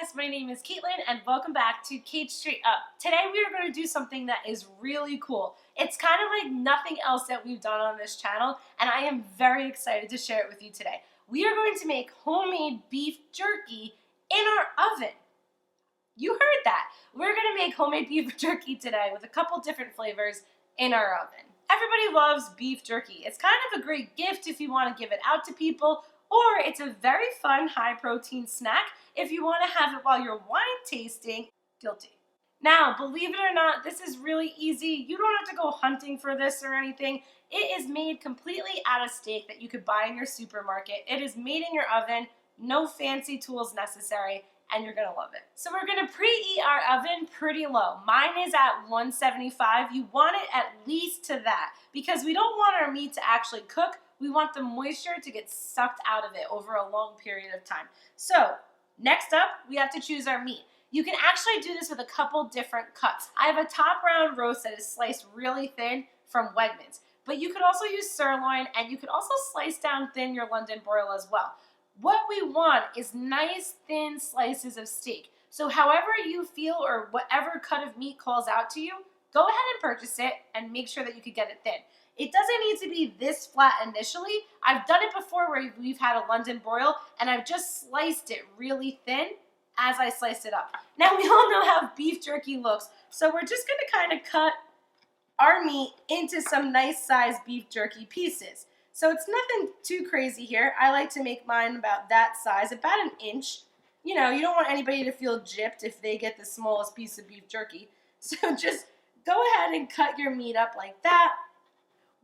guys, my name is Caitlin and welcome back to Cait Straight Up. Today we are going to do something that is really cool. It's kind of like nothing else that we've done on this channel and I am very excited to share it with you today. We are going to make homemade beef jerky in our oven. You heard that. We're going to make homemade beef jerky today with a couple different flavors in our oven. Everybody loves beef jerky. It's kind of a great gift if you want to give it out to people, or it's a very fun high protein snack if you want to have it while you're wine tasting. Guilty. Now, believe it or not, this is really easy. You don't have to go hunting for this or anything. It is made completely out of steak that you could buy in your supermarket. It is made in your oven, no fancy tools necessary, and you're gonna love it. So we're gonna preheat our oven pretty low. Mine is at 175. You want it at least to that because we don't want our meat to actually cook. We want the moisture to get sucked out of it over a long period of time. So next up, we have to choose our meat. You can actually do this with a couple different cuts. I have a top round roast that is sliced really thin from Wegmans, but you could also use sirloin and you could also slice down thin your London broil as well. What we want is nice thin slices of steak. So however you feel or whatever cut of meat calls out to you, go ahead and purchase it and make sure that you can get it thin. It doesn't need to be this flat initially. I've done it before where we've had a London broil and I've just sliced it really thin as I sliced it up. Now we all know how beef jerky looks, so we're just gonna kind of cut our meat into some nice sized beef jerky pieces. So it's nothing too crazy here. I like to make mine about that size, about an inch. You know, you don't want anybody to feel gypped if they get the smallest piece of beef jerky. So just go ahead and cut your meat up like that.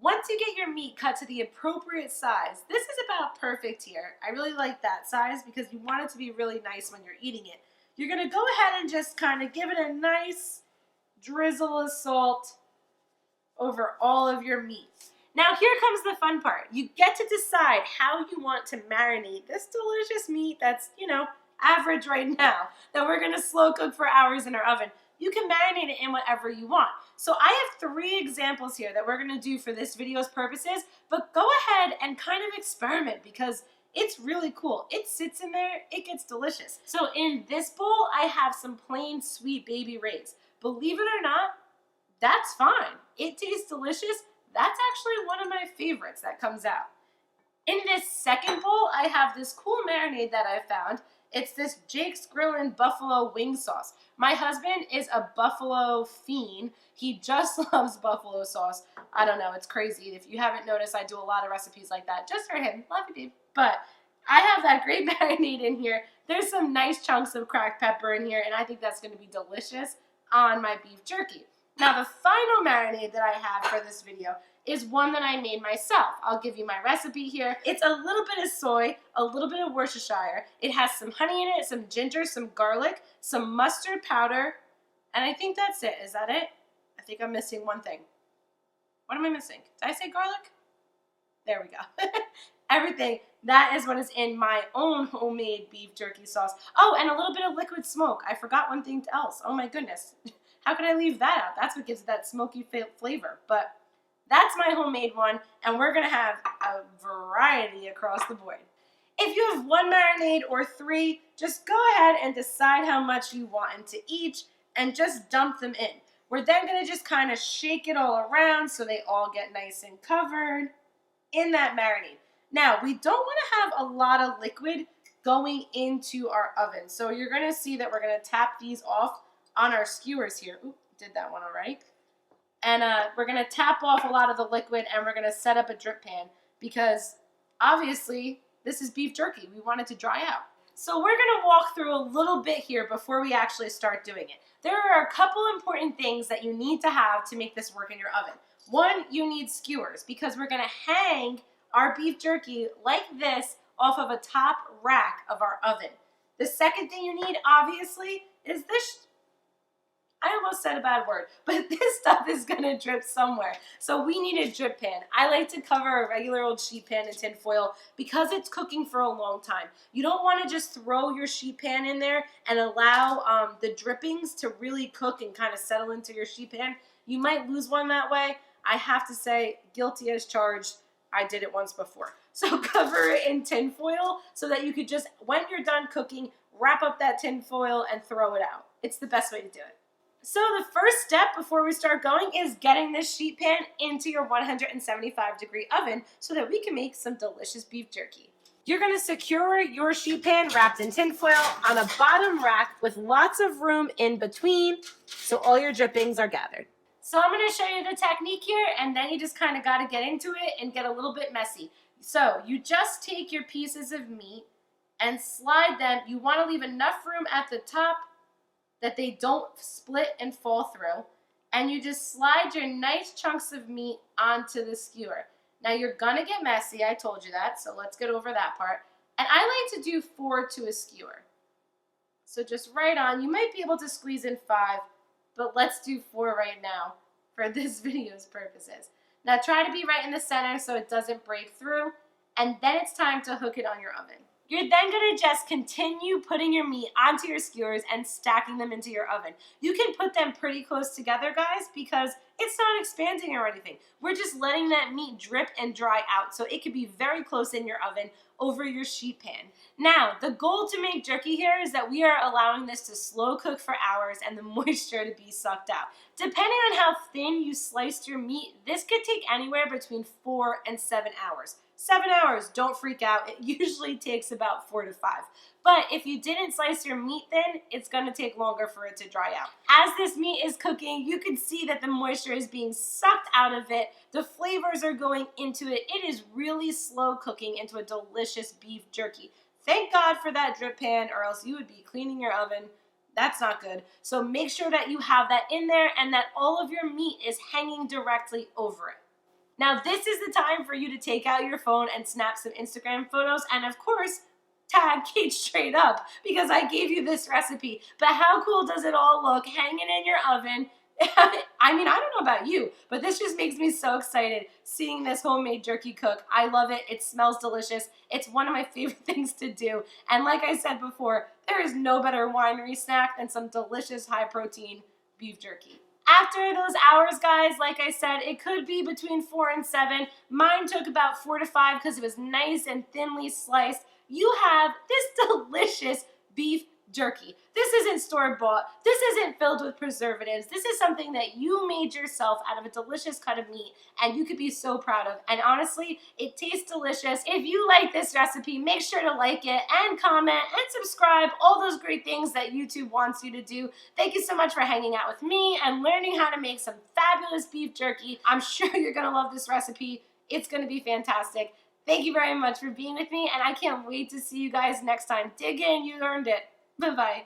Once you get your meat cut to the appropriate size, this is about perfect here. I really like that size because you want it to be really nice when you're eating it. You're gonna go ahead and just kind of give it a nice drizzle of salt over all of your meat. Now here comes the fun part. You get to decide how you want to marinate this delicious meat that's, you know, average right now, that we're gonna slow cook for hours in our oven. You can marinate it in whatever you want. So I have 3 examples here that we're gonna do for this video's purposes, but go ahead and kind of experiment because it's really cool. It sits in there, it gets delicious. So in this bowl, I have some plain sweet baby rays. Believe it or not, that's fine. It tastes delicious. That's actually one of my favorites that comes out. In this second bowl, I have this cool marinade that I found. It's this Jake's Grillin' Buffalo Wing Sauce. My husband is a buffalo fiend. He just loves buffalo sauce. I don't know, it's crazy. If you haven't noticed, I do a lot of recipes like that just for him. Love you, babe. But I have that great marinade in here. There's some nice chunks of cracked pepper in here, and I think that's going to be delicious on my beef jerky. Now, the final marinade that I have for this video is one that I made myself. I'll give you my recipe here. It's a little bit of soy, a little bit of Worcestershire. It has some honey in it, some ginger, some garlic, some mustard powder, and I think that's it. Is that it? I think I'm missing one thing. What am I missing? Did I say garlic? There we go. Everything. That is what is in my own homemade beef jerky sauce. Oh, and a little bit of liquid smoke. I forgot one thing else. Oh my goodness. How could I leave that out? That's what gives it that smoky flavor. But that's my homemade one, and we're gonna have a variety across the board. If you have 1 marinade or 3, just go ahead and decide how much you want into each and just dump them in. We're then gonna just kind of shake it all around so they all get nice and covered in that marinade. Now, we don't wanna have a lot of liquid going into our oven. So you're gonna see that we're gonna tap these off on our skewers here. Oop, did that one already. And we're gonna tap off a lot of the liquid and we're gonna set up a drip pan because obviously this is beef jerky. We want it to dry out. So we're gonna walk through a little bit here before we actually start doing it. There are a couple important things that you need to have to make this work in your oven. One, you need skewers because we're gonna hang our beef jerky like this off of a top rack of our oven. The second thing you need, obviously, is this. I almost said a bad word, but this stuff is gonna drip somewhere. So we need a drip pan. I like to cover a regular old sheet pan in tin foil because it's cooking for a long time. You don't wanna just throw your sheet pan in there and allow the drippings to really cook and kind of settle into your sheet pan. You might lose one that way. I have to say, guilty as charged. I did it once before. So cover it in tin foil so that you could just, when you're done cooking, wrap up that tin foil and throw it out. It's the best way to do it. So the first step before we start going is getting this sheet pan into your 175-degree oven so that we can make some delicious beef jerky. You're going to secure your sheet pan wrapped in tin foil on a bottom rack with lots of room in between so all your drippings are gathered. So I'm going to show you the technique here, and then you just kind of got to get into it and get a little bit messy. So you just take your pieces of meat and slide them. You want to leave enough room at the top that they don't split and fall through, and you just slide your nice chunks of meat onto the skewer. Now you're gonna get messy, I told you that, so let's get over that part. And I like to do 4 to a skewer. So just right on. You might be able to squeeze in 5, but let's do 4 right now for this video's purposes. Now try to be right in the center so it doesn't break through, and then it's time to hook it on your oven. You're then going to just continue putting your meat onto your skewers and stacking them into your oven. You can put them pretty close together, guys, because it's not expanding or anything. We're just letting that meat drip and dry out, so it can be very close in your oven over your sheet pan. Now, the goal to make jerky here is that we are allowing this to slow cook for hours and the moisture to be sucked out. Depending on how thin you sliced your meat, this could take anywhere between 4 and 7 hours. 7 hours, don't freak out. It usually takes about 4 to 5. But if you didn't slice your meat thin, it's gonna take longer for it to dry out. As this meat is cooking, you can see that the moisture is being sucked out of it. The flavors are going into it. It is really slow cooking into a delicious beef jerky. Thank God for that drip pan, or else you would be cleaning your oven. That's not good. So make sure that you have that in there and that all of your meat is hanging directly over it. Now this is the time for you to take out your phone and snap some Instagram photos, and of course, tag Cait straight up because I gave you this recipe. But how cool does it all look hanging in your oven? I mean, I don't know about you, but this just makes me so excited seeing this homemade jerky cook. I love it. It smells delicious. It's one of my favorite things to do. And like I said before, there is no better winery snack than some delicious high-protein beef jerky. After those hours, guys, like I said, it could be between 4 and 7. Mine took about 4 to 5 because it was nice and thinly sliced. You have this delicious beef jerky. This isn't store-bought. This isn't filled with preservatives. This is something that you made yourself out of a delicious cut of meat, and you could be so proud of. And honestly, it tastes delicious. If you like this recipe, make sure to like it and comment and subscribe, all those great things that YouTube wants you to do. Thank you so much for hanging out with me and learning how to make some fabulous beef jerky. I'm sure you're gonna love this recipe. It's gonna be fantastic. Thank you very much for being with me, and I can't wait to see you guys next time. Dig in, you earned it. Bye-bye.